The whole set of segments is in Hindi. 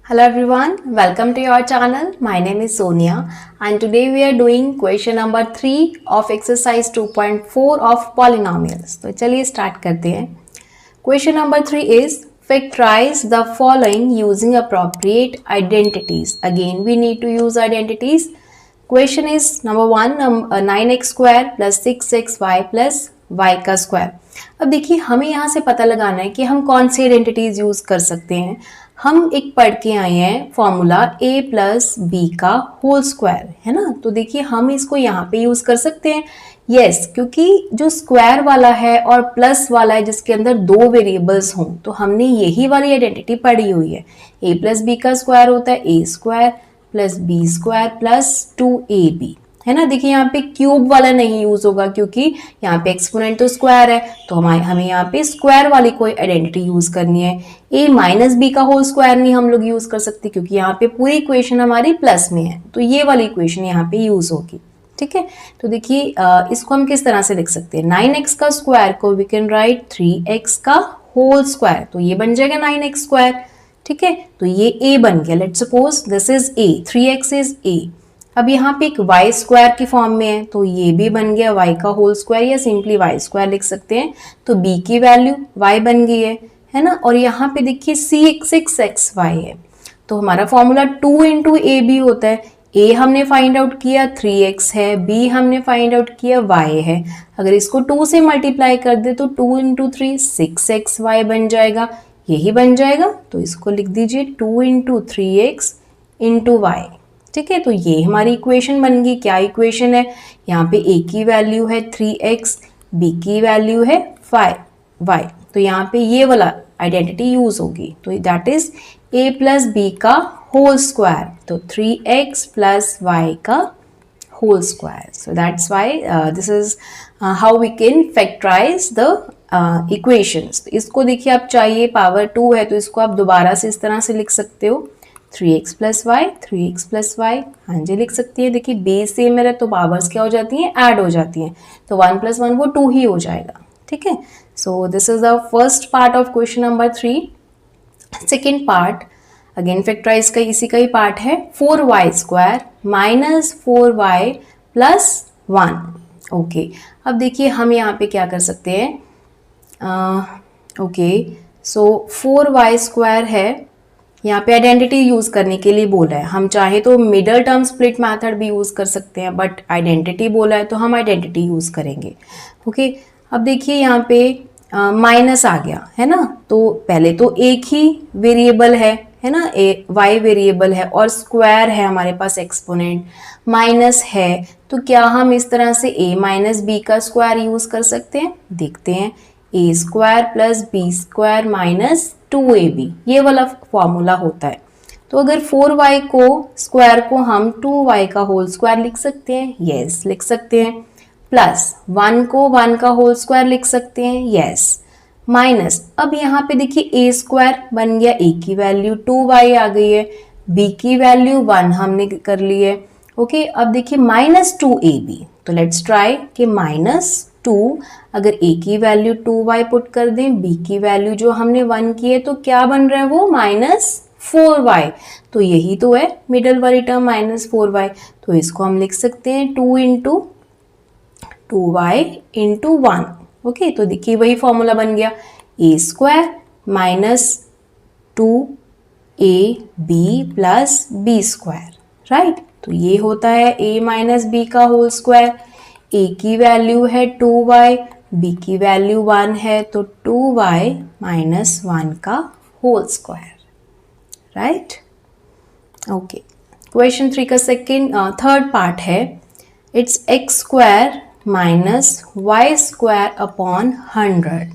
Hello everyone, welcome to your channel. My name is Sonia and today we are doing question number 3 of exercise 2.4 of polynomials. तो चलिए start करते हैं. Question number 3 is factorize the following using appropriate identities. Again we need to use identities. Question is number 1 9x square plus 6xy plus y का स्क्वायर. अब देखिए हमें यहाँ से पता लगाना है कि हम कौन सी आइडेंटिटीज यूज कर सकते हैं. हम एक पढ़ के आए हैं फॉर्मूला a प्लस बी का होल स्क्वायर है ना. तो देखिए हम इसको यहाँ पे यूज कर सकते हैं. यस क्योंकि जो स्क्वायर वाला है और प्लस वाला है जिसके अंदर दो वेरिएबल्स हों तो हमने यही वाली आइडेंटिटी पढ़ी हुई है. a प्लस बी का स्क्वायर होता है a square plus b square plus 2ab है ना. देखिए यहाँ पे क्यूब वाला नहीं यूज होगा क्योंकि यहाँ पे एक्सपोनेंट तो स्क्वायर है तो हमें यहाँ पे स्क्वायर वाली कोई आइडेंटिटी यूज करनी है. a माइनस बी का होल स्क्वायर नहीं हम लोग यूज कर सकते क्योंकि यहाँ पे पूरी इक्वेशन हमारी प्लस में है तो ये वाली इक्वेशन यहाँ पे यूज होगी. ठीक है तो देखिए इसको हम किस तरह से लिख सकते हैं. 9x का स्क्वायर को वी कैन राइट 3x का होल स्क्वायर तो ये बन जाएगा 9x स्क्वायर. ठीक है तो ये a बन गया. Let's suppose this is a, 3x is a. अब यहाँ पे एक y स्क्वायर की फॉर्म में है तो ये भी बन गया y का होल स्क्वायर या सिंपली y स्क्वायर लिख सकते हैं. तो b की वैल्यू y बन गई है ना. और यहाँ पे देखिए 6xy है तो हमारा फॉर्मूला 2 इंटू ए बी होता है. a हमने फाइंड आउट किया 3x है, b हमने फाइंड आउट किया y है. अगर इसको 2 से मल्टीप्लाई कर दे तो 2 इंटू 3 6xy बन जाएगा. यही बन जाएगा तो इसको लिख दीजिए 2 इंटू 3x इंटू y. ठीक है तो ये हमारी इक्वेशन बन गई. क्या इक्वेशन है. यहाँ पे a की वैल्यू है 3x, b की वैल्यू है 5y. तो यहाँ पे ये वाला आइडेंटिटी यूज होगी तो that is a plus b का होल स्क्वायर तो 3x प्लस y का whole square. So that's why this is how we can factorise the equations. इसको देखिए आप चाहिए पावर 2 है तो इसको आप दोबारा से इस तरह से लिख सकते हो 3x plus Y 3x plus Y. हाँ जी लिख सकती है. देखिए बेस सेम है तो पावर्स क्या हो जाती हैं, ऐड हो जाती हैं. तो 1 प्लस 1 वो 2 ही हो जाएगा. ठीक है so this is the first part of question number 3. Second part again factorise का इसी का ही पार्ट है. 4y square minus 4y plus 1. Okay अब देखिए हम यहाँ पे क्या कर सकते हैं. ओके सो 4y स्क्वायर है. यहाँ पे आइडेंटिटी यूज करने के लिए बोला है. हम चाहे तो मिडल टर्म स्प्लिट मेथड भी यूज कर सकते हैं बट आइडेंटिटी बोला है तो हम आइडेंटिटी यूज करेंगे. ओके अब देखिए यहाँ पे माइनस आ गया है ना. तो पहले तो एक ही वेरिएबल है ना, y वेरिएबल है और स्क्वायर है हमारे पास एक्सपोनेंट माइनस है. तो क्या हम इस तरह से a माइनस बी का स्क्वायर यूज कर सकते हैं. देखते हैं a square plus b square minus 2ab ये वाला फॉर्मूला होता है. तो अगर 4y को स्क्वायर को हम 2y का होल स्क्वायर लिख सकते हैं. यस लिख सकते हैं. प्लस 1 को 1 का होल स्क्वायर लिख सकते हैं. यस माइनस अब यहाँ पे देखिए a स्क्वायर बन गया. a की वैल्यू 2y आ गई है, b की वैल्यू 1 हमने कर ली है. ओके अब देखिए माइनस 2ab तो लेट्स ट्राई कि माइनस 2 अगर a की वैल्यू 2y पुट कर दें, b की वैल्यू जो हमने 1 की है तो क्या बन रहा है वो माइनस 4y. तो यही तो है मिडल वाली टर्म माइनस 4y. तो इसको हम लिख सकते हैं 2 इंटू 2y इंटू 1. ओके तो देखिए वही फॉर्मूला बन गया a square minus 2ab plus b square. Right तो ये होता है a माइनस b का होल स्क्वायर. a की वैल्यू है 2y, b की वैल्यू 1 है तो 2y माइनस 1 का whole square. Right okay question 3 का थर्ड पार्ट है. It's x square minus y square upon 100.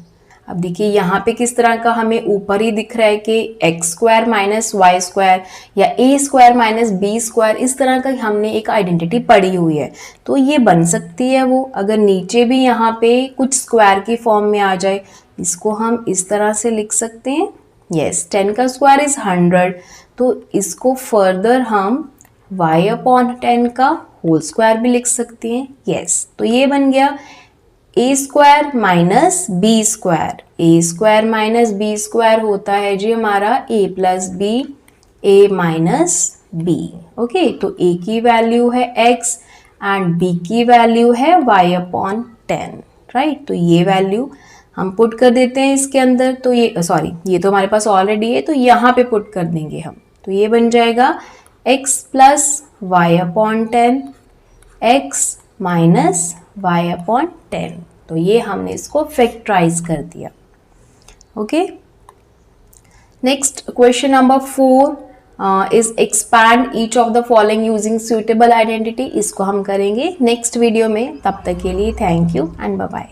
अब देखिए यहाँ पे किस तरह का हमें ऊपर ही दिख रहा है कि x square minus y square या a square minus b square इस तरह का हमने एक आइडेंटिटी पढ़ी हुई है. तो ये बन सकती है वो. अगर नीचे भी यहाँ पे कुछ स्क्वायर की फॉर्म में आ जाए इसको हम इस तरह से लिख सकते हैं. यस 10 का स्क्वायर इज 100 तो इसको फर्दर हम y अपॉन 10 का होल स्क्वायर भी लिख सकते हैं. यस तो ये बन गया ए स्क्वायर माइनस बी स्क्वायर. ए स्क्वायर माइनस बी स्क्वायर होता है जी हमारा ए प्लस बी ए माइनस बी। ओके, तो ए की वैल्यू है x एंड बी की वैल्यू है y अपॉन 10, राइट। तो ये वैल्यू हम पुट कर देते हैं इसके अंदर, तो ये सॉरी ये तो हमारे पास ऑलरेडी है, तो यहाँ पे पुट कर देंगे हम। तो ये बन जाएगा x plus y upon 10 x minus y upon 10। तो ये हमने इसको फैक्टराइज कर दिया। Okay, next question number 4 is expand each of the following using suitable identity. इसको हम करेंगे नेक्स्ट वीडियो में। तब तक के लिए thank you and bye bye.